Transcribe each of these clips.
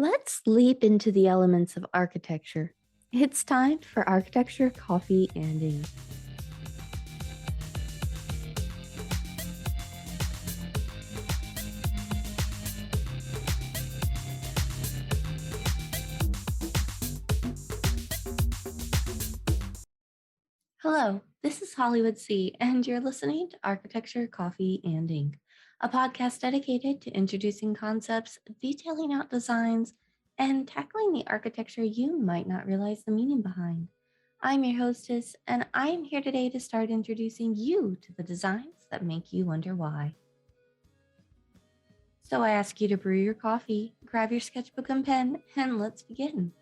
Let's leap into the elements of architecture. It's time for Architecture, Coffee, and Ink. Hello, this is Hollywood C, and you're listening to Architecture, Coffee, and Ink, a podcast dedicated to introducing concepts, detailing out designs, and tackling the architecture you might not realize the meaning behind. I'm your hostess, and I'm here today to start introducing you to the designs that make you wonder why. So I ask you to brew your coffee, grab your sketchbook and pen, and let's begin.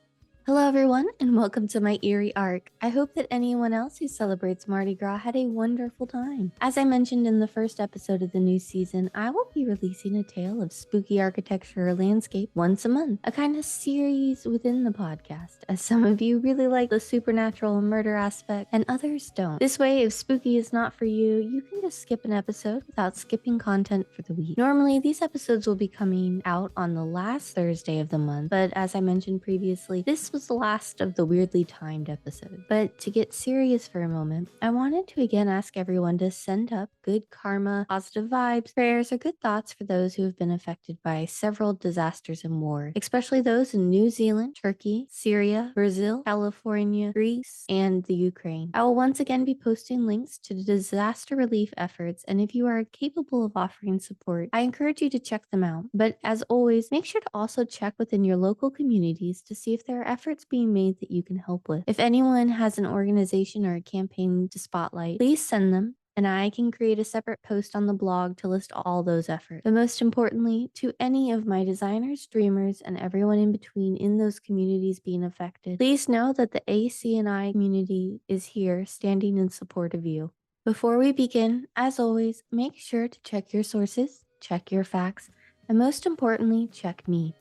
Hello, everyone, and welcome to my Eerie Arc. I hope that anyone else who celebrates Mardi Gras had a wonderful time. As I mentioned in the first episode of the new season, I will be releasing a tale of spooky architecture or landscape once a month, a kind of series within the podcast, as some of you really like the supernatural and murder aspect, and others don't. This way, if spooky is not for you, you can just skip an episode without skipping content for the week. Normally, these episodes will be coming out on the last Thursday of the month, but as I mentioned previously, this was the last of the weirdly timed episode. But to get serious for a moment, I wanted to again ask everyone to send up good karma, positive vibes, prayers, or good thoughts for those who have been affected by several disasters and war, especially those in New Zealand, Turkey, Syria, Brazil, California, Greece, and the Ukraine. I will once again be posting links to the disaster relief efforts, and if you are capable of offering support, I encourage you to check them out. But as always, make sure to also check within your local communities to see if there are efforts being made that you can help with. If anyone has an organization or a campaign to spotlight, please send them, and I can create a separate post on the blog to list all those efforts. But most importantly, to any of my designers, dreamers, and everyone in between in those communities being affected, please know that the ACNI community is here standing in support of you. Before we begin, as always, make sure to check your sources, check your facts, and most importantly, check me.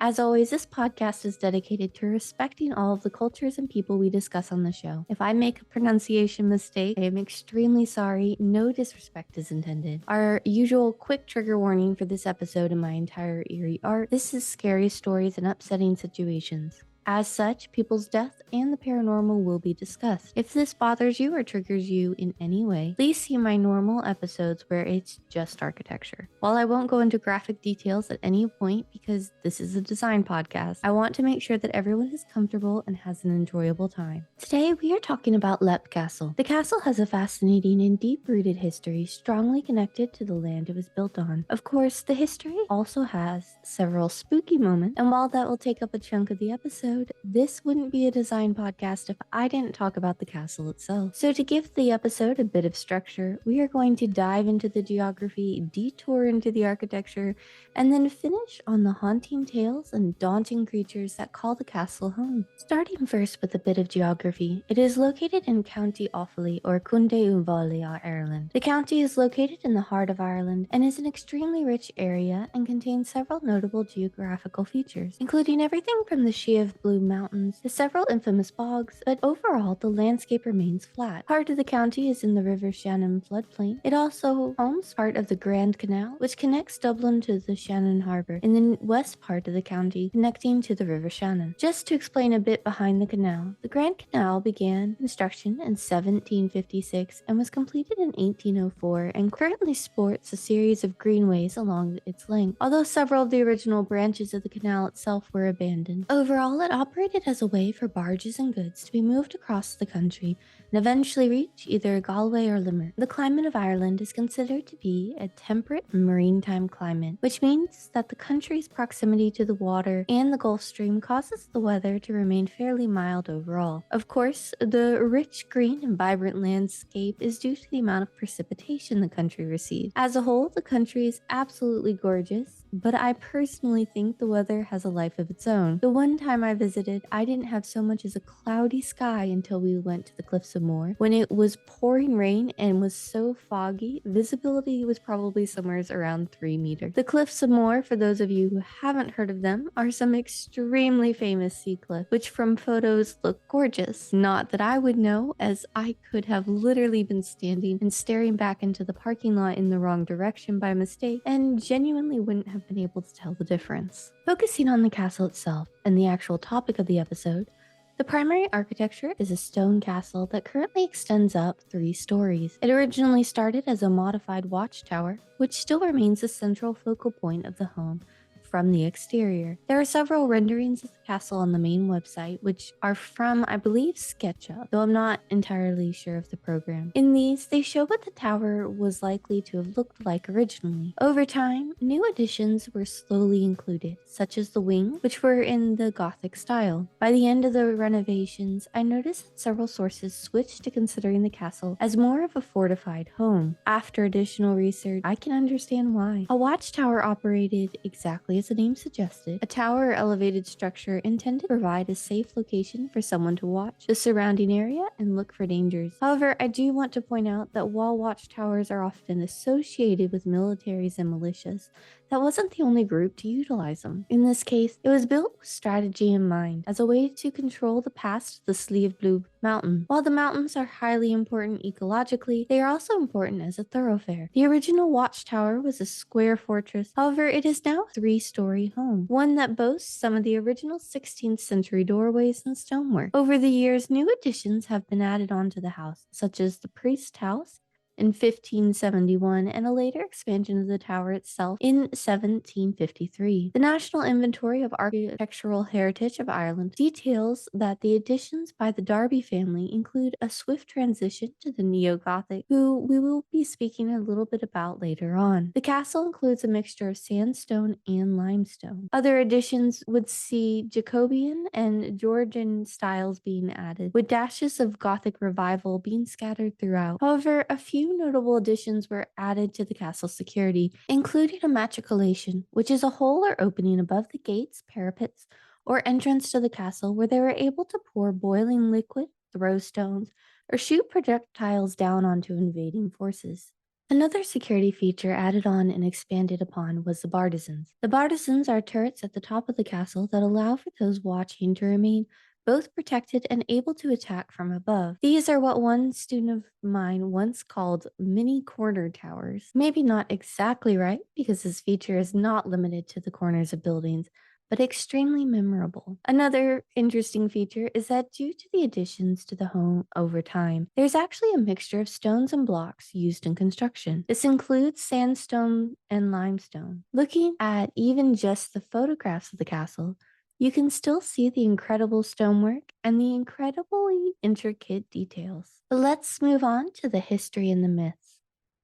As always, this podcast is dedicated to respecting all of the cultures and people we discuss on the show. If I make a pronunciation mistake, I am extremely sorry. No disrespect is intended. Our usual quick trigger warning for this episode and my entire Eerie Arc: this is scary stories and upsetting situations. As such, people's death and the paranormal will be discussed. If this bothers you or triggers you in any way, please see my normal episodes where it's just architecture. While I won't go into graphic details at any point because this is a design podcast, I want to make sure that everyone is comfortable and has an enjoyable time. Today, we are talking about Lep Castle. The castle has a fascinating and deep-rooted history strongly connected to the land it was built on. Of course, the history also has several spooky moments, and while that will take up a chunk of the episode, this wouldn't be a design podcast if I didn't talk about the castle itself. So to give the episode a bit of structure, we are going to dive into the geography, detour into the architecture, and then finish on the haunting tales and daunting creatures that call the castle home. Starting first with a bit of geography, it is located in County Offaly or Contae Uíbh Fhailí, Ireland. The county is located in the heart of Ireland and is an extremely rich area and contains several notable geographical features, including everything from the Sheaf Blue Mountains to several infamous bogs, but overall the landscape remains flat. Part of the county is in the River Shannon floodplain. It also homes part of the Grand Canal, which connects Dublin to the Shannon Harbour, in the west part of the county, connecting to the River Shannon. Just to explain a bit behind the canal, the Grand Canal began construction in 1756 and was completed in 1804 and currently sports a series of greenways along its length, although several of the original branches of the canal itself were abandoned. Overall, it operated as a way for barges and goods to be moved across the country and eventually reach either Galway or Limerick. The climate of Ireland is considered to be a temperate maritime climate, which means that the country's proximity to the water and the Gulf Stream causes the weather to remain fairly mild overall. Of course, the rich green and vibrant landscape is due to the amount of precipitation the country receives. As a whole, the country is absolutely gorgeous, but I personally think the weather has a life of its own. The one time I visited, I didn't have so much as a cloudy sky until we went to the Cliffs of Moher. When it was pouring rain and was so foggy, visibility was probably somewhere around 3 meters. The Cliffs of Moher, for those of you who haven't heard of them, are some extremely famous sea cliffs, which from photos look gorgeous. Not that I would know, as I could have literally been standing and staring back into the parking lot in the wrong direction by mistake, and genuinely wouldn't have have been able to tell the difference. Focusing on the castle itself and the actual topic of the episode, the primary architecture is a stone castle that currently extends up 3 stories. It originally started as a modified watchtower, which still remains the central focal point of the home from the exterior. There are several renderings of the castle on the main website, which are from, I believe, SketchUp, though I'm not entirely sure of the program. In these, they show what the tower was likely to have looked like originally. Over time, new additions were slowly included, such as the wings, which were in the Gothic style. By the end of the renovations, I noticed that several sources switched to considering the castle as more of a fortified home. After additional research, I can understand why. A watchtower operated exactly as the name suggested, a tower or elevated structure intended to provide a safe location for someone to watch the surrounding area and look for dangers. However, I do want to point out that while watchtowers are often associated with militaries and militias, that wasn't the only group to utilize them. In this case, it was built with strategy in mind, as a way to control the pass to the Slieve Blue Mountain. While the mountains are highly important ecologically, they are also important as a thoroughfare. The original watchtower was a square fortress, however, it is now a 3-story home, one that boasts some of the original 16th century doorways and stonework. Over the years, new additions have been added onto the house, such as the priest's house in 1571 and a later expansion of the tower itself in 1753. The National Inventory of Architectural Heritage of Ireland details that the additions by the Darby family include a swift transition to the Neo-Gothic, who we will be speaking a little bit about later on. The castle includes a mixture of sandstone and limestone. Other additions would see Jacobean and Georgian styles being added, with dashes of Gothic revival being scattered throughout. However, a few notable additions were added to the castle's security, including a matriculation, which is a hole or opening above the gates, parapets, or entrance to the castle where they were able to pour boiling liquid, throw stones, or shoot projectiles down onto invading forces. Another security feature added on and expanded upon was the bartizans. The bartizans are turrets at the top of the castle that allow for those watching to remain both protected and able to attack from above. These are what one student of mine once called mini corner towers. Maybe not exactly right, because this feature is not limited to the corners of buildings, but extremely memorable. Another interesting feature is that due to the additions to the home over time, there's actually a mixture of stones and blocks used in construction. This includes sandstone and limestone. Looking at even just the photographs of the castle, you can still see the incredible stonework and the incredibly intricate details. But let's move on to the history and the myths.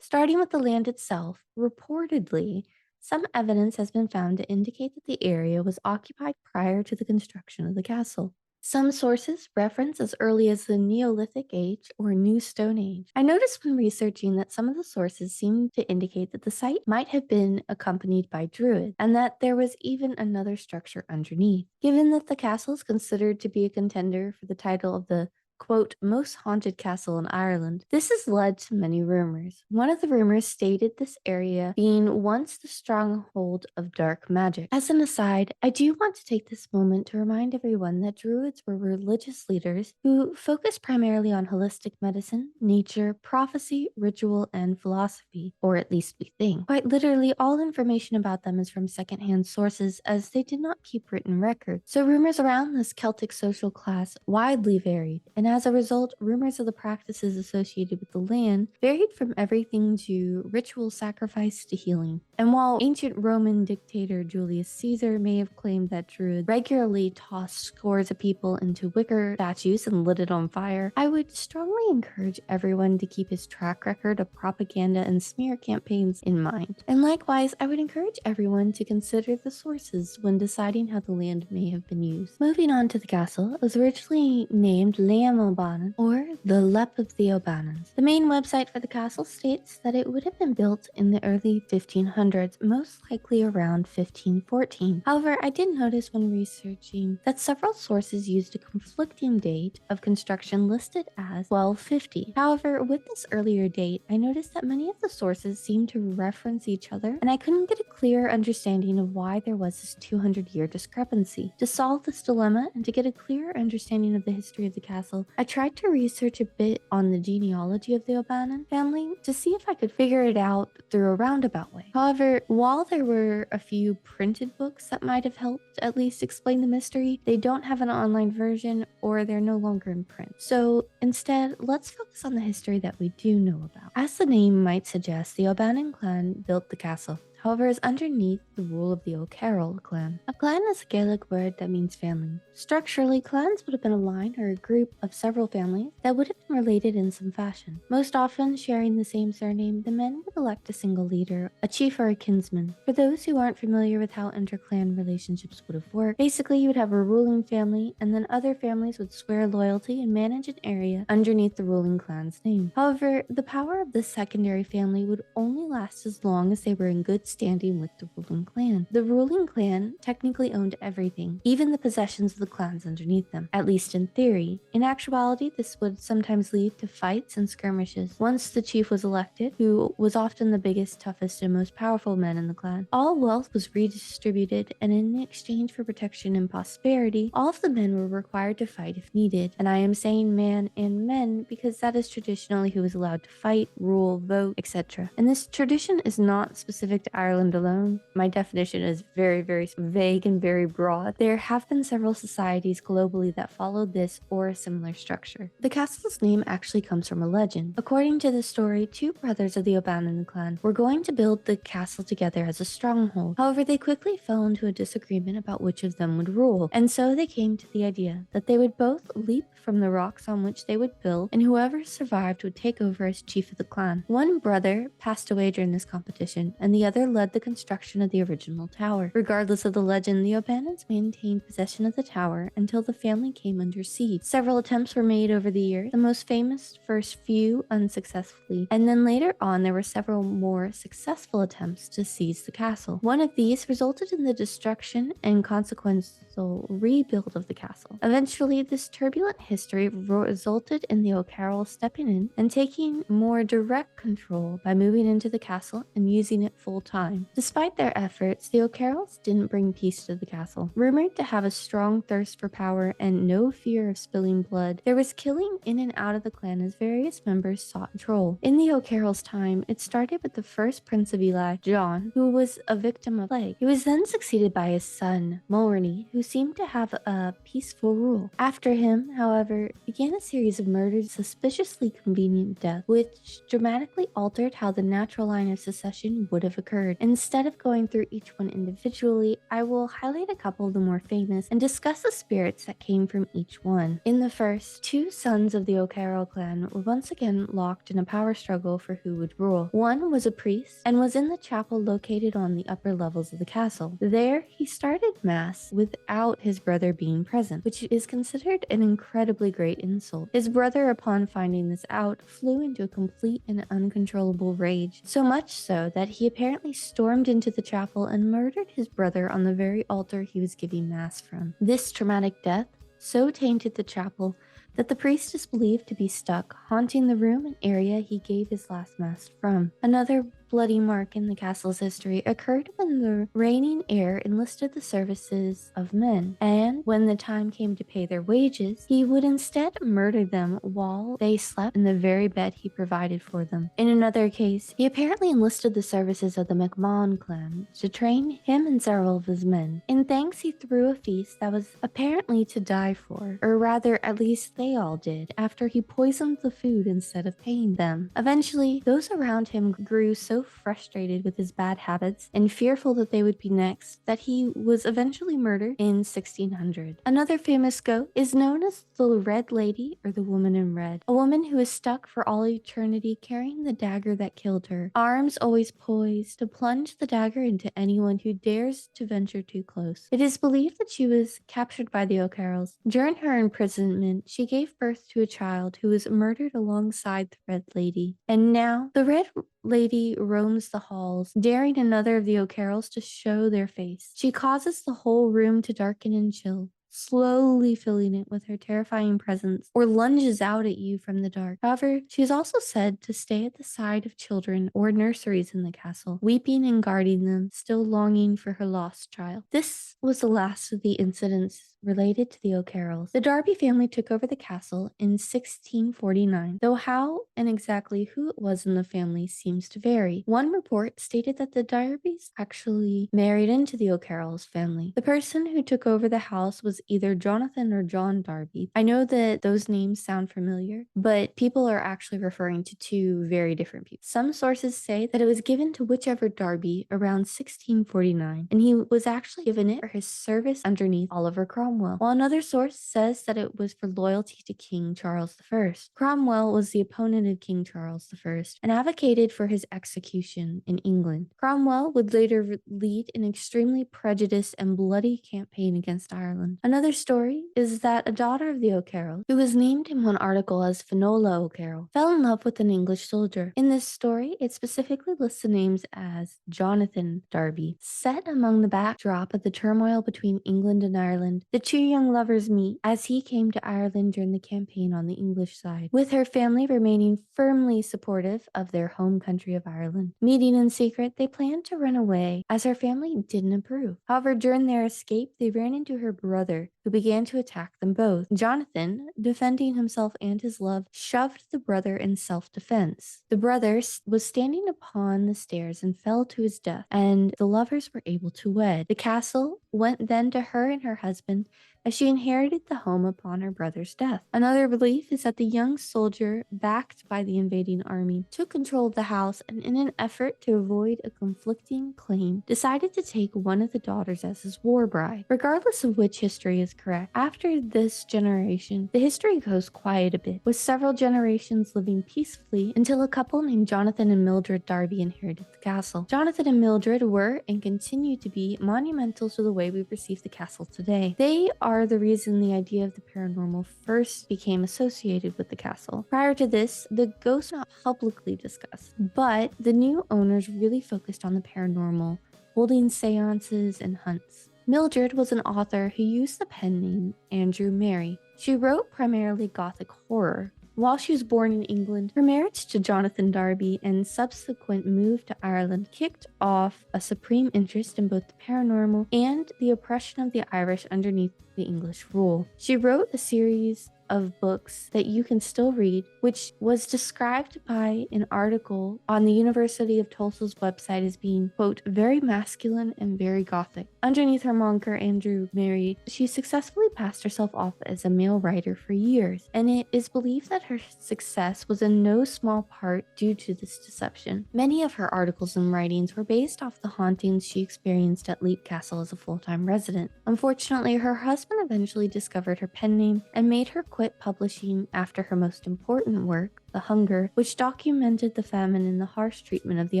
Starting with the land itself, reportedly, some evidence has been found to indicate that the area was occupied prior to the construction of the castle. Some sources reference as early as the Neolithic Age or New Stone Age. I noticed when researching that some of the sources seem to indicate that the site might have been accompanied by Druids, and that there was even another structure underneath. Given that the castle is considered to be a contender for the title of the quote, most haunted castle in Ireland, this has led to many rumors. One of the rumors stated this area being once the stronghold of dark magic. As an aside, I do want to take this moment to remind everyone that Druids were religious leaders who focused primarily on holistic medicine, nature, prophecy, ritual, and philosophy, or at least we think. Quite literally, all information about them is from secondhand sources, as they did not keep written records. So rumors around this Celtic social class widely varied, and as a result, rumors of the practices associated with the land varied from everything to ritual sacrifice to healing. And while ancient Roman dictator Julius Caesar may have claimed that Druids regularly tossed scores of people into wicker statues and lit it on fire, I would strongly encourage everyone to keep his track record of propaganda and smear campaigns in mind. And likewise, I would encourage everyone to consider the sources when deciding how the land may have been used. Moving on to the castle, it was originally named Leam O'Bannon, or the Lep of the O'Bannons. The main website for the castle states that it would have been built in the early 1500s, most likely around 1514. However, I did notice when researching that several sources used a conflicting date of construction listed as 1250. However, with this earlier date, I noticed that many of the sources seemed to reference each other, and I couldn't get a clear understanding of why there was this 200-year discrepancy. To solve this dilemma and to get a clearer understanding of the history of the castle, I tried to research a bit on the genealogy of the O'Bannon family to see if I could figure it out through a roundabout way. However, while there were a few printed books that might have helped at least explain the mystery, they don't have an online version or they're no longer in print. So instead, let's focus on the history that we do know about. As the name might suggest, the O'Bannon clan built the castle. However, is underneath the rule of the O'Carroll clan. A clan is a Gaelic word that means family. Structurally, clans would have been a line or a group of several families that would have been related in some fashion. Most often sharing the same surname, the men would elect a single leader, a chief or a kinsman. For those who aren't familiar with how inter-clan relationships would have worked, basically you would have a ruling family and then other families would swear loyalty and manage an area underneath the ruling clan's name. However, the power of this secondary family would only last as long as they were in good standing with the ruling clan. The ruling clan technically owned everything, even the possessions of the clans underneath them, at least in theory. In actuality, this would sometimes lead to fights and skirmishes. Once the chief was elected, who was often the biggest, toughest, and most powerful man in the clan, all wealth was redistributed, and in exchange for protection and prosperity, all of the men were required to fight if needed. And I am saying man and men because that is traditionally who was allowed to fight, rule, vote, etc. And this tradition is not specific to Ireland alone. My definition is very, very vague and very broad. There have been several societies globally that followed this or a similar structure. The castle's name actually comes from a legend. According to the story, two brothers of the O'Bannon clan were going to build the castle together as a stronghold. However, they quickly fell into a disagreement about which of them would rule, and so they came to the idea that they would both leap from the rocks on which they would build, and whoever survived would take over as chief of the clan. One brother passed away during this competition, and the other led the construction of the original tower. Regardless of the legend, the O'Bannons maintained possession of the tower until the family came under siege. Several attempts were made over the years, the most famous first few unsuccessfully, and then later on there were several more successful attempts to seize the castle. One of these resulted in the destruction and consequential rebuild of the castle. Eventually, this turbulent history resulted in the O'Carroll stepping in and taking more direct control by moving into the castle and using it full time. Despite their efforts, the O'Carrolls didn't bring peace to the castle. Rumored to have a strong thirst for power and no fear of spilling blood, there was killing in and out of the clan as various members sought control. In the O'Carrolls' time, it started with the first Prince of Ely, John, who was a victim of plague. He was then succeeded by his son, Mulroney, who seemed to have a peaceful rule. After him, however, began a series of murdered, suspiciously convenient deaths, which dramatically altered how the natural line of succession would have occurred. Instead of going through each one individually, I will highlight a couple of the more famous and discuss the spirits that came from each one. In the first, two sons of the O'Carroll clan were once again locked in a power struggle for who would rule. One was a priest and was in the chapel located on the upper levels of the castle. There, he started mass without his brother being present, which is considered an incredibly great insult. His brother, upon finding this out, flew into a complete and uncontrollable rage, so much so that he apparently stormed into the chapel and murdered his brother on the very altar he was giving mass from. This traumatic death so tainted the chapel that the priest is believed to be stuck, haunting the room and area he gave his last mass from. Another bloody mark in the castle's history occurred when the reigning heir enlisted the services of men, and when the time came to pay their wages, he would instead murder them while they slept in the very bed he provided for them. In another case, he apparently enlisted the services of the McMahon clan to train him and several of his men. In thanks, he threw a feast that was apparently to die for, or rather, at least they all did, after he poisoned the food instead of paying them. Eventually, those around him grew so frustrated with his bad habits and fearful that they would be next that he was eventually murdered in 1600. Another famous ghost is known as the Red Lady, or the Woman in Red, a woman who is stuck for all eternity carrying the dagger that killed her, arms always poised to plunge the dagger into anyone who dares to venture too close. It is believed that she was captured by the O'Carrolls. During her imprisonment, she gave birth to a child who was murdered alongside the Red Lady. And now, the Red Lady roams the halls, daring another of the O'Carrolls to show their face. She causes the whole room to darken and chill, slowly filling it with her terrifying presence, or lunges out at you from the dark. However, she is also said to stay at the side of children or nurseries in the castle, weeping and guarding them, still longing for her lost child. This was the last of the incidents related to the O'Carrolls. The Darby family took over the castle in 1649, though how and exactly who it was in the family seems to vary. One report stated that the Darbys actually married into the O'Carrolls family. The person who took over the house was either Jonathan or John Darby. I know that those names sound familiar, but people are actually referring to two very different people. Some sources say that it was given to whichever Darby around 1649, and he was actually given it for his service underneath Oliver Cromwell, while another source says that it was for loyalty to King Charles I. Cromwell was the opponent of King Charles I and advocated for his execution in England. Cromwell would later lead an extremely prejudiced and bloody campaign against Ireland. Another story is that a daughter of the O'Carrolls, who was named in one article as Finola O'Carroll, fell in love with an English soldier. In this story, it specifically lists the names as Jonathan Darby. Set among the backdrop of the turmoil between England and Ireland, the two young lovers meet as he came to Ireland during the campaign on the English side, with her family remaining firmly supportive of their home country of Ireland. Meeting in secret, they planned to run away as her family didn't approve. However, during their escape, they ran into her brother, who began to attack them both. Jonathan, defending himself and his love, shoved the brother in self-defense. The brother was standing upon the stairs and fell to his death, and the lovers were able to wed. The castle went then to her and her husband, as she inherited the home upon her brother's death. Another belief is that the young soldier, backed by the invading army, took control of the house and, in an effort to avoid a conflicting claim, decided to take one of the daughters as his war bride. Regardless of which history is correct, after this generation, the history goes quiet a bit, with several generations living peacefully until a couple named Jonathan and Mildred Darby inherited the castle. Jonathan and Mildred were and continue to be monumental to the way we perceive the castle today. They are the reason the idea of the paranormal first became associated with the castle. Prior to this, the ghosts were not publicly discussed, but the new owners really focused on the paranormal, holding seances and hunts. Mildred was an author who used the pen name Andrew Mary. She wrote primarily Gothic horror. While she was born in England, her marriage to Jonathan Darby and subsequent move to Ireland kicked off a supreme interest in both the paranormal and the oppression of the Irish underneath the English rule. She wrote a series of books that you can still read, which was described by an article on the University of Tulsa's website as being, quote, very masculine and very gothic. Underneath her moniker Andrew Mary, she successfully passed herself off as a male writer for years, and it is believed that her success was in no small part due to this deception. Many of her articles and writings were based off the hauntings she experienced at Leap Castle as a full-time resident. Unfortunately, her husband eventually discovered her pen name and made her quit publishing after her most important work, The Hunger, which documented the famine and the harsh treatment of the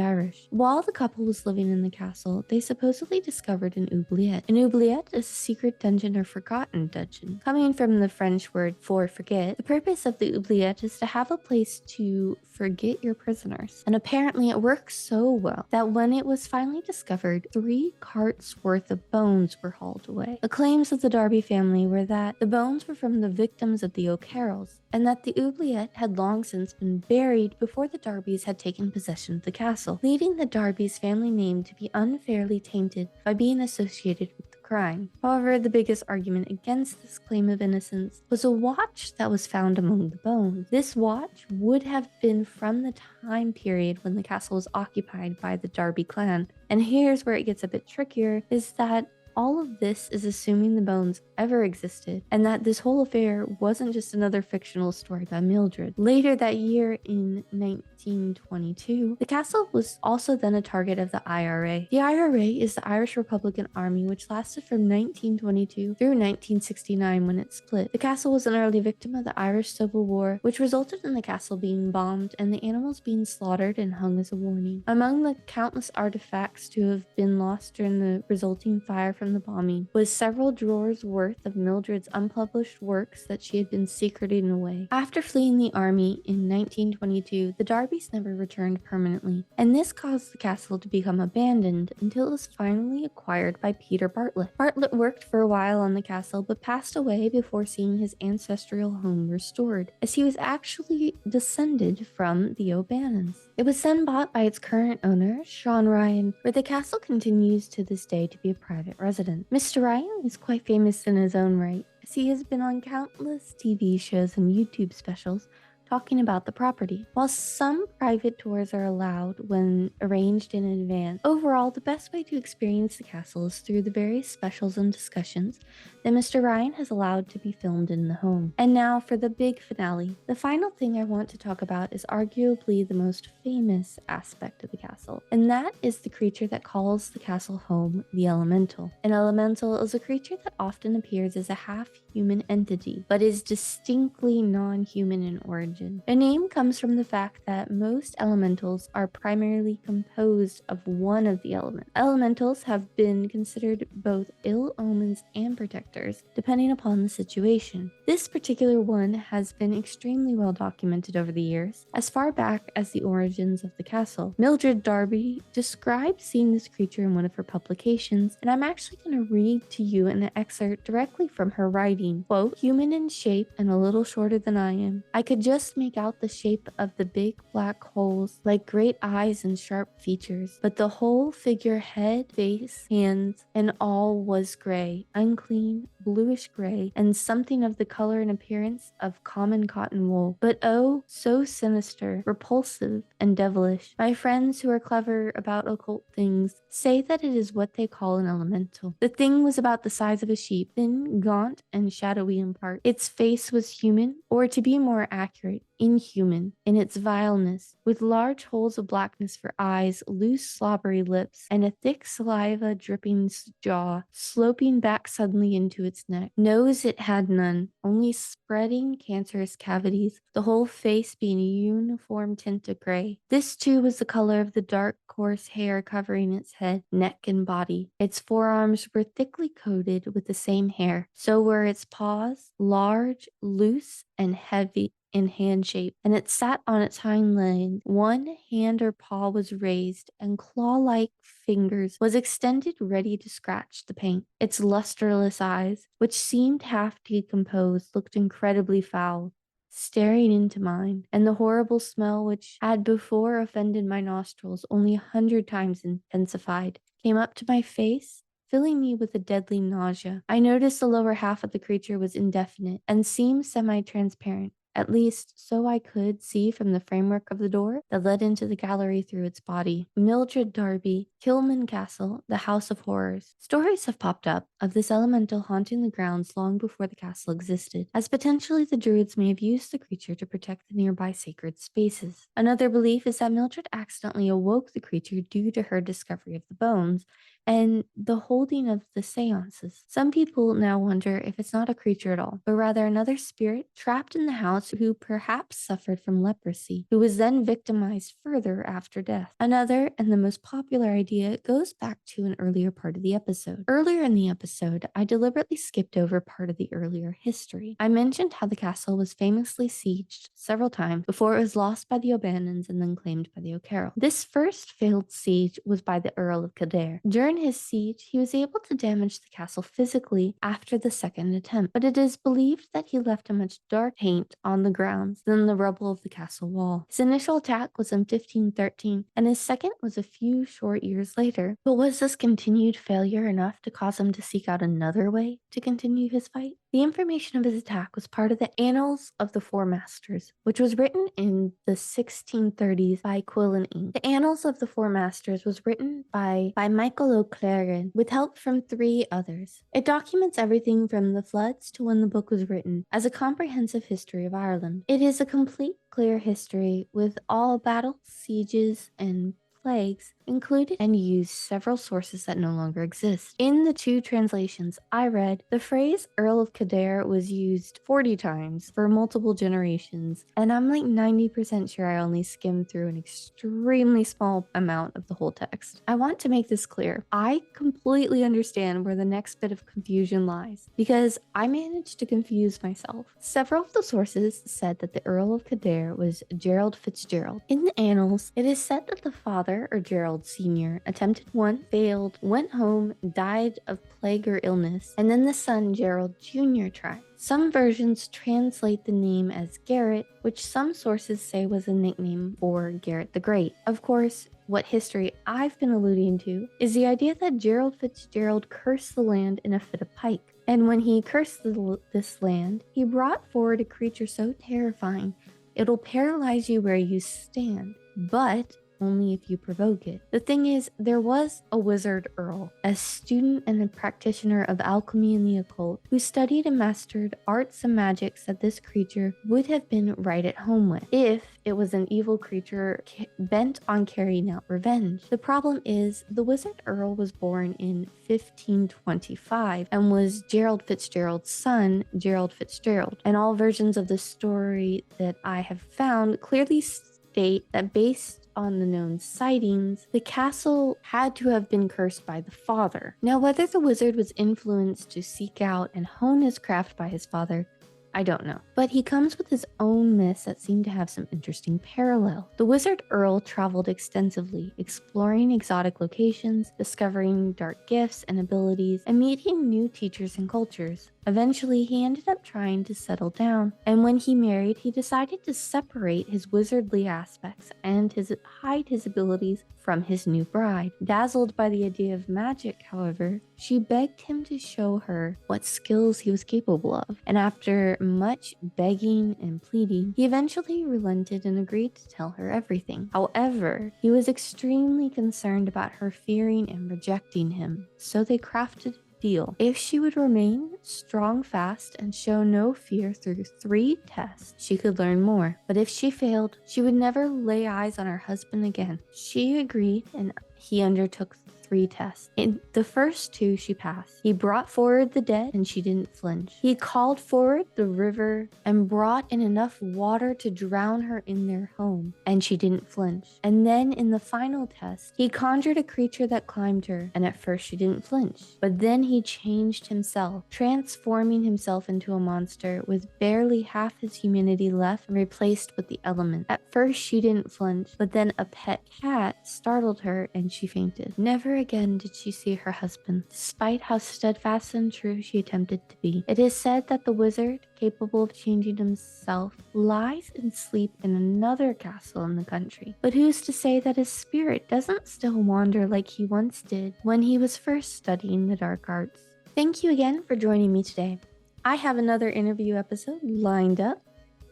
Irish. While the couple was living in the castle, they supposedly discovered an oubliette. An oubliette is a secret dungeon or forgotten dungeon. Coming from the French word for forget, the purpose of the oubliette is to have a place to forget your prisoners. And apparently it worked so well that when it was finally discovered, 3 carts worth of bones were hauled away. The claims of the Darby family were that the bones were from the victims of the O'Carrolls, and that the oubliette had long since been buried before the Darbys had taken possession of the castle, leading the Darbys' family name to be unfairly tainted by being associated with the crime. However, the biggest argument against this claim of innocence was a watch that was found among the bones. This watch would have been from the time period when the castle was occupied by the Darby clan. And here's where it gets a bit trickier, is that all of this is assuming the bones ever existed, and that this whole affair wasn't just another fictional story by Mildred. Later that year, in 1922, the castle was also then a target of the IRA. The IRA is the Irish Republican Army, which lasted from 1922 through 1969 when it split. The castle was an early victim of the Irish Civil War, which resulted in the castle being bombed and the animals being slaughtered and hung as a warning. Among the countless artifacts to have been lost during the resulting fire from the bombing was several drawers worth of Mildred's unpublished works that she had been secreting away. After fleeing the army in 1922, the Darbys never returned permanently, and this caused the castle to become abandoned until it was finally acquired by Peter Bartlett. Bartlett worked for a while on the castle, but passed away before seeing his ancestral home restored, as he was actually descended from the O'Bannons. It was then bought by its current owner, Sean Ryan, where the castle continues to this day to be a private residence. resident. Mr. Ryan is quite famous in his own right, as he has been on countless TV shows and YouTube specials talking about the property. While some private tours are allowed when arranged in advance, overall, the best way to experience the castle is through the various specials and discussions that Mr. Ryan has allowed to be filmed in the home. And now for the big finale. The final thing I want to talk about is arguably the most famous aspect of the castle, and that is the creature that calls the castle home, the elemental. An elemental is a creature that often appears as a half-human entity, but is distinctly non-human in origin. The name comes from the fact that most elementals are primarily composed of one of the elements. Elementals have been considered both ill omens and protectors, depending upon the situation. This particular one has been extremely well documented over the years, as far back as the origins of the castle. Mildred Darby described seeing this creature in one of her publications, and I'm actually going to read to you an excerpt directly from her writing. Quote, "Human in shape and a little shorter than I am. I could just make out the shape of the big black holes like great eyes and sharp features, but the whole figure, head, face, hands, and all was gray, unclean, bluish gray, and something of the color and appearance of common cotton wool. But oh, so sinister, repulsive, and devilish. My friends who are clever about occult things say that it is what they call an elemental. The thing was about the size of a sheep, thin, gaunt, and shadowy in part. Its face was human, or to be more accurate, inhuman in its vileness, with large holes of blackness for eyes, loose slobbery lips, and a thick saliva dripping jaw, sloping back suddenly into its neck. Nose it had none, only spreading cancerous cavities, the whole face being a uniform tint of gray. This too was the color of the dark, coarse hair covering its head, neck, and body. Its forearms were thickly coated with the same hair. So were its paws, large, loose, and heavy in hand shape, and it sat on its hind legs. One hand or paw was raised, and claw-like fingers was extended ready to scratch the paint. Its lusterless eyes, which seemed half decomposed, looked incredibly foul, staring into mine, and the horrible smell which had before offended my nostrils only 100 times intensified, came up to my face, filling me with a deadly nausea. I noticed the lower half of the creature was indefinite and seemed semi-transparent. At least, so I could see from the framework of the door that led into the gallery through its body. Mildred Darby, Kilman Castle, the House of Horrors. Stories have popped up of this elemental haunting the grounds long before the castle existed, as potentially the druids may have used the creature to protect the nearby sacred spaces. Another belief is that Mildred accidentally awoke the creature due to her discovery of the bones and the holding of the seances. Some people now wonder if it's not a creature at all, but rather another spirit trapped in the house who perhaps suffered from leprosy, who was then victimized further after death. Another, and the most popular idea, goes back to an earlier part of the episode. Earlier in the episode, I deliberately skipped over part of the earlier history. I mentioned how the castle was famously sieged several times before it was lost by the O'Bannons and then claimed by the O'Carroll. This first failed siege was by the Earl of Kildare. During his siege, he was able to damage the castle physically after the second attempt, but it is believed that he left a much dark paint on the grounds than the rubble of the castle wall. His initial attack was in 1513, and his second was a few short years later. But was this continued failure enough to cause him to seek out another way to continue his fight? The information of his attack was part of the Annals of the Four Masters, which was written in the 1630s by quill and ink. The Annals of the Four Masters was written by Michael O'Clagan with help from 3 others. It documents everything from the floods to when the book was written as a comprehensive history of Ireland. It is a complete, clear history with all battles, sieges, and plagues included, and used several sources that no longer exist. In the 2 translations I read, the phrase Earl of Kildare was used 40 times for multiple generations, and I'm like 90% sure I only skimmed through an extremely small amount of the whole text. I want to make this clear. I completely understand where the next bit of confusion lies, because I managed to confuse myself. Several of the sources said that the Earl of Kildare was Gerald Fitzgerald. In the annals, it is said that the father, or Gerald, Fitzgerald Sr. attempted one, failed, went home, died of plague or illness, and then the son Gerald Jr. tried. Some versions translate the name as Garrett, which some sources say was a nickname for Garrett the Great. Of course, what history I've been alluding to is the idea that Gerald Fitzgerald cursed the land in a fit of pique. And when he cursed this land, he brought forward a creature so terrifying, it'll paralyze you where you stand, but only if you provoke it. The thing is, there was a wizard earl, a student and a practitioner of alchemy and the occult, who studied and mastered arts and magics that this creature would have been right at home with, if it was an evil creature bent on carrying out revenge. The problem is, the wizard earl was born in 1525 and was Gerald Fitzgerald's son, Gerald Fitzgerald. And all versions of the story that I have found clearly state that based on the known sightings, the castle had to have been cursed by the father. Now, whether the wizard was influenced to seek out and hone his craft by his father, I don't know. But he comes with his own myths that seem to have some interesting parallel. The wizard Earl traveled extensively, exploring exotic locations, discovering dark gifts and abilities, and meeting new teachers and cultures. Eventually, he ended up trying to settle down, and when he married, he decided to separate his wizardly aspects and hide his abilities from his new bride. Dazzled by the idea of magic, however, she begged him to show her what skills he was capable of, and after much begging and pleading, he eventually relented and agreed to tell her everything. However, he was extremely concerned about her fearing and rejecting him, so they crafted deal. If she would remain strong, fast, and show no fear through 3 tests, she could learn more. But if she failed, she would never lay eyes on her husband again. She agreed, and he undertook 3 tests. In the first 2, she passed. He brought forward the dead, and she didn't flinch. He called forward the river and brought in enough water to drown her in their home, and she didn't flinch. And then in the final test, he conjured a creature that climbed her, and at first she didn't flinch. But then he changed himself, transforming himself into a monster with barely half his humanity left and replaced with the element. At first she didn't flinch, but then a pet cat startled her and she fainted. Never again did she see her husband, despite how steadfast and true she attempted to be. It is said that the wizard, capable of changing himself, lies in sleep in another castle in the country. But who's to say that his spirit doesn't still wander like he once did when he was first studying the dark arts? Thank you again for joining me today. I have another interview episode lined up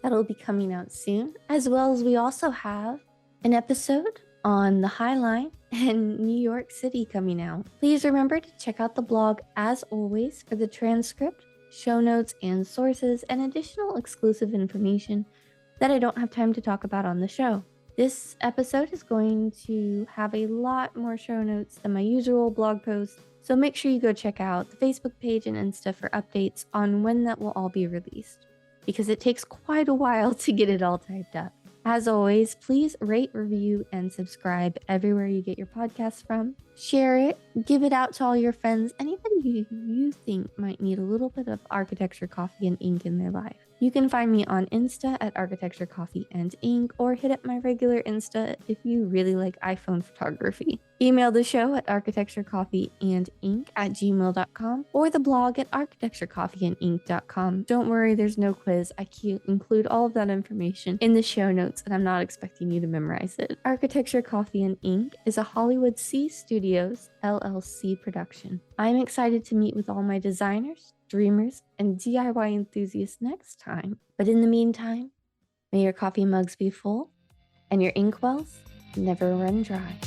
that'll be coming out soon, as well as we also have an episode on the High Line and New York City coming out. Please remember to check out the blog as always for the transcript, show notes, and sources, and additional exclusive information that I don't have time to talk about on the show. This episode is going to have a lot more show notes than my usual blog post, so make sure you go check out the Facebook page and Insta for updates on when that will all be released, because it takes quite a while to get it all typed up. As always, please rate, review, and subscribe everywhere you get your podcasts from. Share it, give it out to all your friends, anybody who you think might need a little bit of architecture, coffee, and ink in their life. You can find me on Insta at Architecture Coffee and Ink, or hit up my regular Insta if you really like iPhone photography. Email the show at architecturecoffeeandink@gmail.com or the blog at architecturecoffeeandink.com. Don't worry, there's no quiz. I can include all of that information in the show notes, and I'm not expecting you to memorize it. Architecture Coffee and Ink is a Hollywood C Studios LLC production. I'm excited to meet with all my designers, dreamers, and DIY enthusiasts next time. But in the meantime, may your coffee mugs be full and your inkwells never run dry.